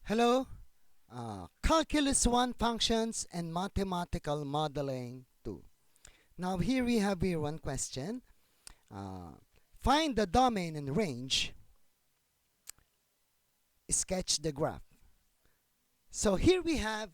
Hello, Calculus 1 functions and mathematical modeling 2. Now here we have one question. Uh, Find the domain and range, sketch the graph. So here we have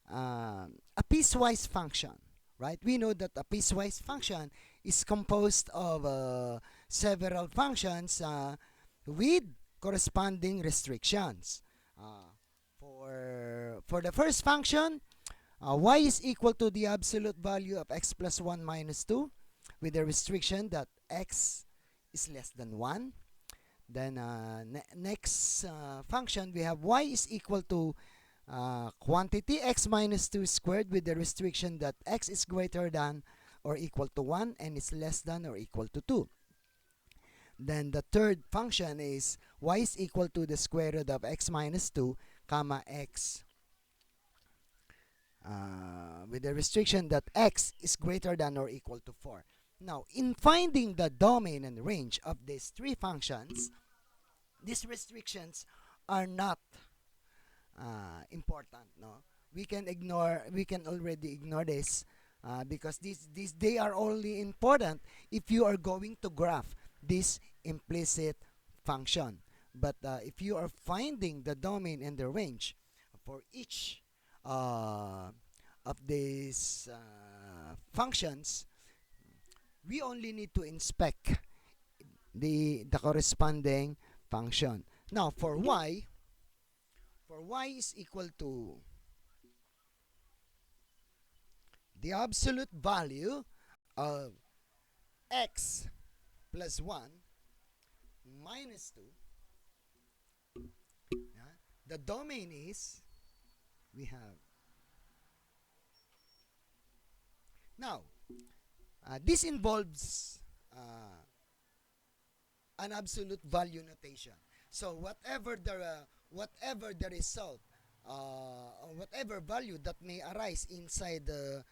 a piecewise function, right? We know that a piecewise function is composed of several functions with corresponding restrictions. Uh, for the first function, y is equal to the absolute value of x plus 1 minus 2 with the restriction that x is less than 1. Then next function, we have y is equal to quantity x minus 2 squared with the restriction that x is greater than or equal to 1 and is less than or equal to 2. Then the third function is y is equal to the square root of x minus 2 comma x with the restriction that x is greater than or equal to 4. Now, in finding the domain and range of these three functions, these restrictions are not important. No, we can already ignore this because they are only important if you are going to graph this implicit function. But if you are finding the domain and the range for each uh, of these functions, we only need to inspect the corresponding function. Now, for y is equal to the absolute value of x plus 1 minus 2, the domain is, we have, now, this involves an absolute value notation. So whatever the result, or whatever value that may arise inside the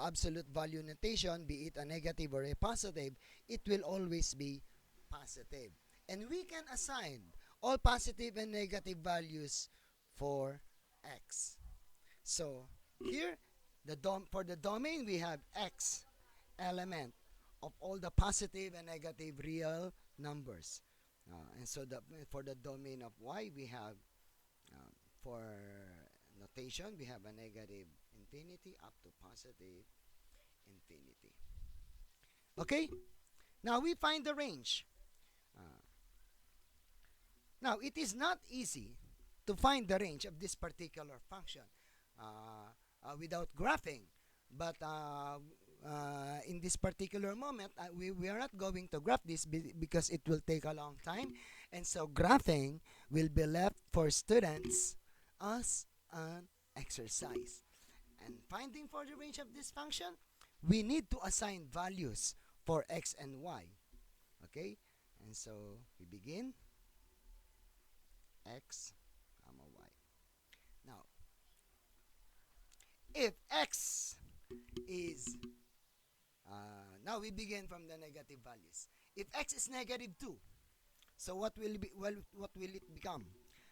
absolute value notation, be it a negative or a positive, it will always be positive. And we can assign all positive and negative values for x. So here, for the domain, we have x element of all the positive and negative real numbers. And so for the domain of y, we have, for notation, we have a negative infinity up to positive infinity. Okay? Now we find the range. Uh, Now it is not easy to find the range of this particular function without graphing. But in this particular moment, we are not going to graph this because it will take a long time. And so graphing will be left for students as an exercise. And finding for the range of this function, we need to assign values for x and y. Okay? And so we begin x comma y. Now, if x is, now we begin from the negative values. If x is negative 2, so what will it become?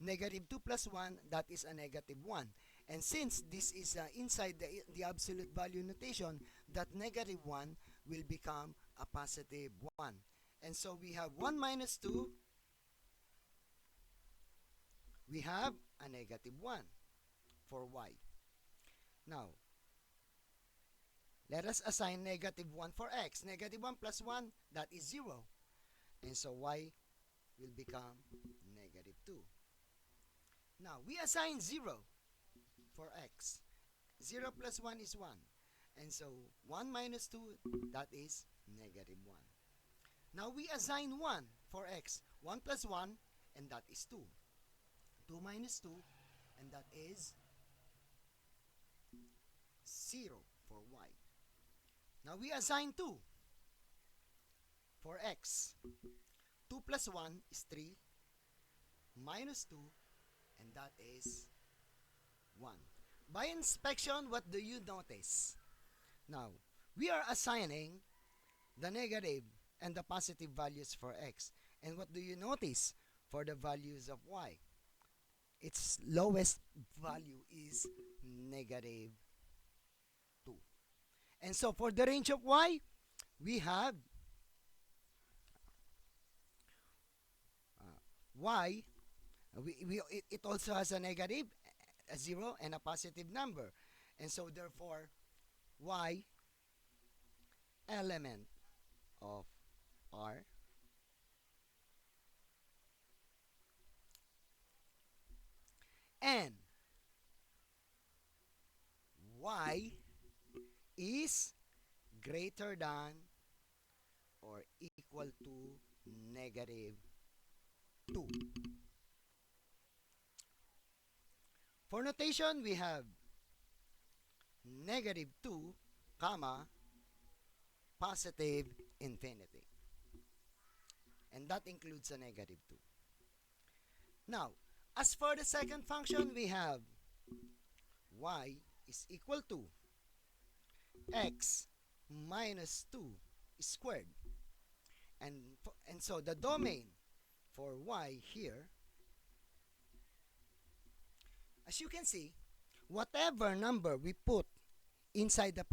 Negative 2 plus 1, that is a negative 1. And since this is inside the absolute value notation, that negative 1 will become a positive 1. And so we have 1 minus 2, we have a negative 1 for y. Now, let us assign negative 1 for x. Negative 1 plus 1, that is 0. And so y will become negative 2. Now, we assign 0 for x. 0 plus 1 is 1. And so 1 minus 2, that is negative 1. Now, we assign 1 for x. 1 plus 1, and that is 2. 2 minus 2, and that is 0 for y. Now we assign 2 for x. 2 plus 1 is 3, minus 2, and that is 1. By inspection, what do you notice? Now, we are assigning the negative and the positive values for x. And what do you notice for the values of y? its lowest value is negative 2. And so for the range of y, we have y, it also has a negative, a 0, and a positive number. And so therefore, y element of R and y is greater than or equal to negative 2. For notation, we have negative 2, comma, positive infinity. And that includes a negative 2. Now, as for the second function, we have y is equal to x minus 2 squared. And so the domain for y here, as you can see, whatever number we put inside the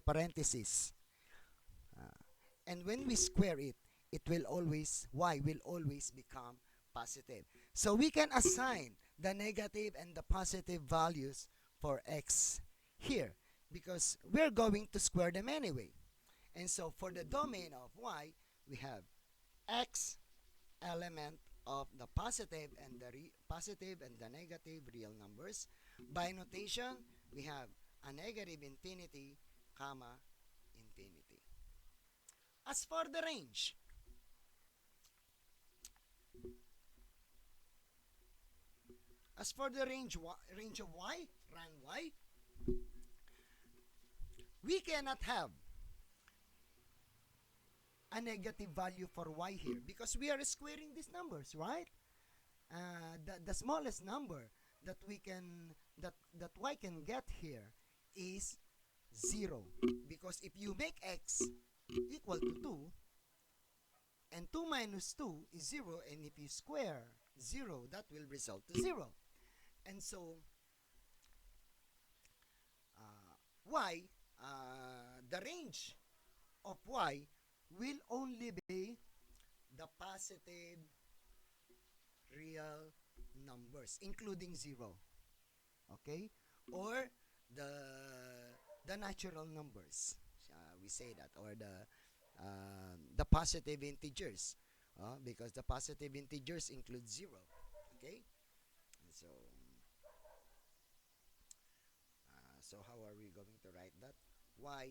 parenthesis, and when we square it, y will always become positive. So we can assign the negative and the positive values for x here because we're going to square them anyway. And so for the domain of y, we have x element of the positive and the negative real numbers. By notation, we have a negative infinity, comma, infinity. As for the range, range of y, ran y, we cannot have a negative value for y here because we are squaring these numbers, right? The smallest number that that y can get here is 0 because if you make x equal to 2 and 2 minus 2 is 0, and if you square 0, that will result to 0. And so y, the range of y will only be the positive real numbers, including 0, okay? Or the natural numbers, we say that, or the positive integers, because the positive integers include 0, okay? So, so how are we going to write that? Y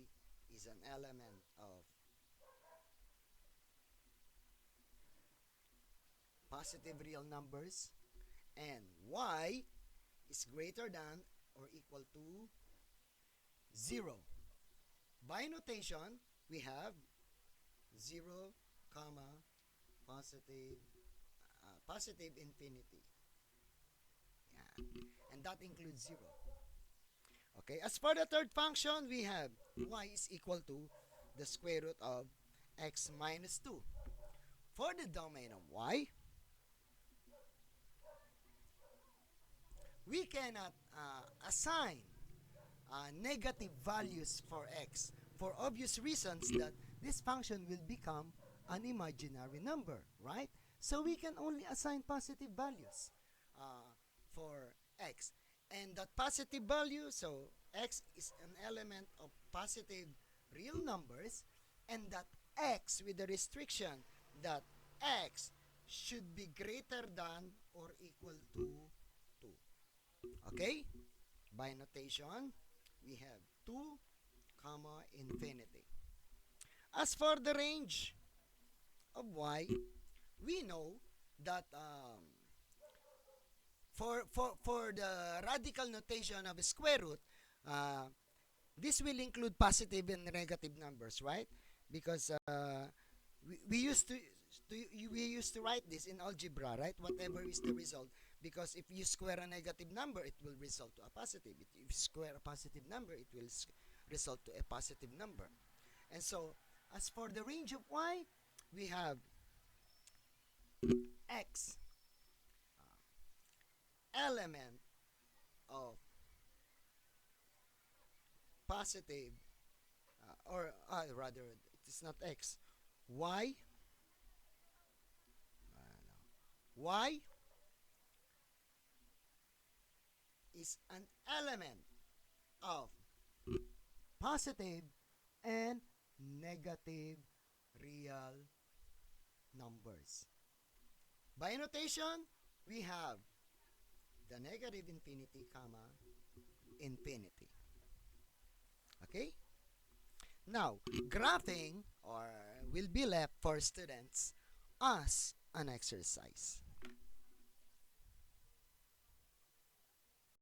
is an element of positive real numbers, and y is greater than or equal to 0. By notation, we have 0, comma, positive infinity. Yeah. And that includes 0. Okay, as for the third function, we have y is equal to the square root of x minus 2. For the domain of y, we cannot assign negative values for x for obvious reasons that this function will become an imaginary number, right? So we can only assign positive values for x. And that positive value, so x is an element of positive real numbers, and that x with the restriction that x should be greater than or equal to 2. Okay? By notation, we have 2, comma, infinity. As for the range of y, we know that for the radical notation of a square root, this will include positive and negative numbers, right? Because we used to write this in algebra, right? Whatever is the result, because if you square a negative number, it will result to a positive. If you square a positive number, it will result to a positive number. And so, as for the range of y, we have x element of positive, or rather, it is not x, y, no. Y is an element of positive and negative real numbers. By notation, we have the negative infinity, comma, infinity. Okay? Now, graphing or will be left for students as an exercise.